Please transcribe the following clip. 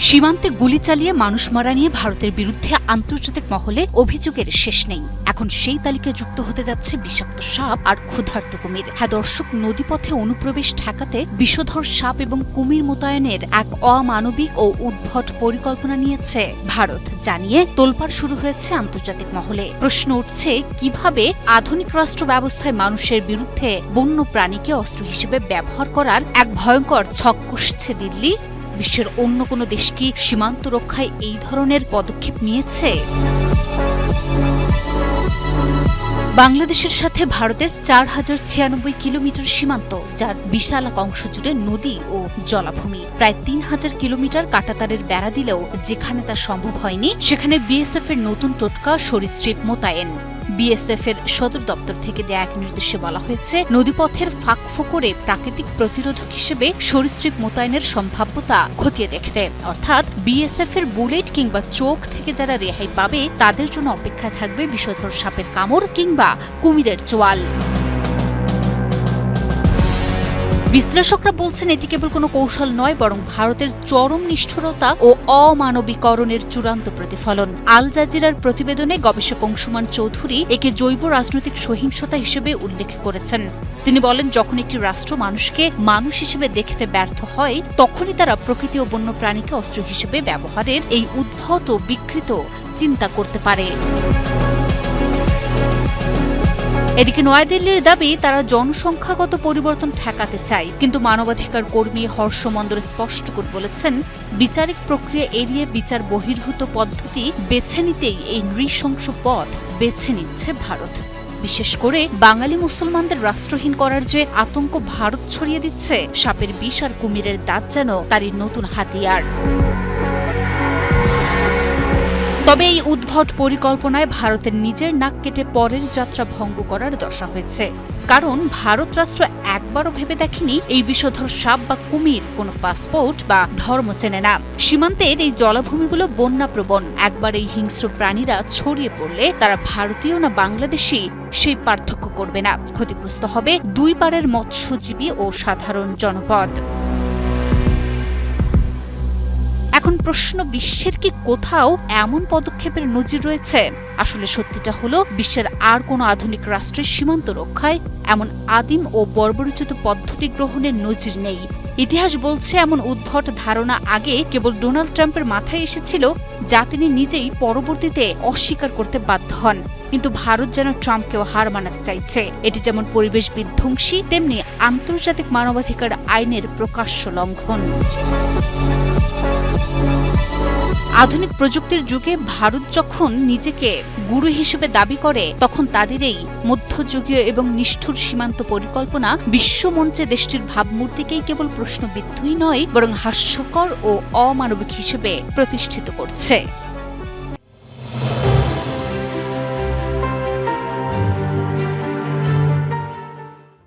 সীমান্তে গুলি চালিয়ে মানুষ মারা নিয়ে ভারতের বিরুদ্ধে আন্তর্জাতিক মহলে অভিযোগের শেষ নেই। এখন সেই তালিকায় যুক্ত হতে যাচ্ছে বিষাক্ত সাপ আর ক্ষুধার্ত কুমির। হ্যাঁ দর্শক, নদীপথে অনুপ্রবেশ ঠেকাতে বিষধর সাপ এবং কুমির মোতায়েনের এক অমানবিক ও উদ্ভট পরিকল্পনা নিয়েছে ভারত, জানিয়ে তোলপাড় শুরু হয়েছে আন্তর্জাতিক মহলে। প্রশ্ন উঠছে, কিভাবে আধুনিক রাষ্ট্র ব্যবস্থায় মানুষের বিরুদ্ধে বন্য প্রাণীকে অস্ত্র হিসেবে ব্যবহার করার এক ভয়ঙ্কর ছক কষছে দিল্লি? বিশ্বের অন্য কোনো দেশ কি সীমান্ত রক্ষায় এই ধরনের পদক্ষেপ নিয়েছে? বাংলাদেশের সাথে ভারতের 4096 কিলোমিটার সীমান্ত, যার বিশাল এক অংশ জুড়ে নদী ও জলাভূমি। প্রায় 3000 কিলোমিটার কাঁটাতারের বেড়া দিলেও যেখানে তা সম্ভব হয়নি, সেখানে বিএসএফ এর নতুন টোটকা সরীসৃপ মোতায়েন। বিএসএফ এর সদর দপ্তর থেকে দেয়া এক নির্দেশে বলা হয়েছে, নদীপথের ফাঁক ফোকরে প্রাকৃতিক প্রতিরোধক হিসেবে সরীসৃপ মোতায়েনের সম্ভাব্যতা খতিয়ে দেখতে। অর্থাৎ বিএসএফ এর বুলেট কিংবা চোখ থেকে যারা রেহাই পাবে, তাদের জন্য অপেক্ষায় থাকবে বিষধর সাপের কামড় কিংবা কুমিরের চোয়াল। বিশ্লেষকরা বলছেন, এটি কেবল কোনো কৌশল নয়, বরং ভারতের চরম নিষ্ঠুরতা ও অমানবিকরণের চূড়ান্ত প্রতিফলন। আল জাজিরার প্রতিবেদনে গবেষক অংশুমান চৌধুরী একে জৈব রাজনৈতিক সহিংসতা হিসেবে উল্লেখ করেছেন। তিনি বলেন, যখন একটি রাষ্ট্র মানুষকে মানুষ হিসেবে দেখতে ব্যর্থ হয়, তখনই তারা প্রকৃতি ও বন্য প্রাণীকে অস্ত্র হিসেবে ব্যবহারের এই উদ্ভট ও বিকৃত চিন্তা করতে পারে। এদিকে নয়াদিল্লির দাবি, তারা জনসংখ্যাগত পরিবর্তন ঠেকাতে চায়, কিন্তু মানবাধিকার কর্মী হর্ষ মন্দর স্পষ্ট করে বলেছেন, বিচারিক প্রক্রিয়া এড়িয়ে বিচার বহির্ভূত পদ্ধতি বেছে নিতেই এই নৃশংস পথ বেছে নিচ্ছে ভারত। বিশেষ করে বাঙালি মুসলমানদের রাষ্ট্রহীন করার যে আতঙ্ক ভারত ছড়িয়ে দিচ্ছে, সাপের বিষ আর কুমিরের দাঁত যেন তারই নতুন হাতিয়ার। তবে এই উদ্ভট পরিকল্পনায় ভারতের নিজের নাক কেটে পরের যাত্রা ভঙ্গ করার দশা হয়েছে। কারণ ভারত রাষ্ট্র একবারও ভেবে দেখেনি এই বিষধর সাপ বা কুমির কোনো পাসপোর্ট বা ধর্ম চেনে না। সীমান্তের এই জলাভূমিগুলো বন্যাপ্রবণ। একবার এই হিংস্র প্রাণীরা ছড়িয়ে পড়লে তারা ভারতীয় না বাংলাদেশি সেই পার্থক্য করবে না। ক্ষতিগ্রস্ত হবে দুই পারের মৎস্যজীবী ও সাধারণ জনপদ। এখন প্রশ্ন, বিশ্বের কি কোথাও এমন পদক্ষেপের নজির রয়েছে? আসলে সত্যিটা হলো, বিশ্বের আর কোনো আধুনিক রাষ্ট্রের সীমান্ত রক্ষায় এমন আদিম ও বর্বরোচিত পদ্ধতি গ্রহণের নজির নেই। ইতিহাস বলছে, এমন উদ্ভট ধারণা আগে কেবল ডোনাল্ড ট্রাম্পের মাথায় এসেছিল, যা তিনি নিজেই পরবর্তীতে অস্বীকার করতে বাধ্য হন। কিন্তু ভারত যেন ট্রাম্পকেও হার মানাতে চাইছে। এটি যেমন পরিবেশ বিধ্বংসী, তেমনি আন্তর্জাতিক মানবাধিকার আইনের প্রকাশ্য লঙ্ঘন। আধুনিক প্রযুক্তির যুগে ভারত যখন নিজেকে গুরু হিসেবে দাবি করে, তখন তাদের এই মধ্যযুগীয় এবং নিষ্ঠুর সীমান্ত পরিকল্পনা বিশ্বমঞ্চে দেশটির ভাবমূর্তিকেই কেবল প্রশ্নবিদ্ধই নয়, বরং হাস্যকর ও অমানবিক হিসেবে প্রতিষ্ঠিত করছে।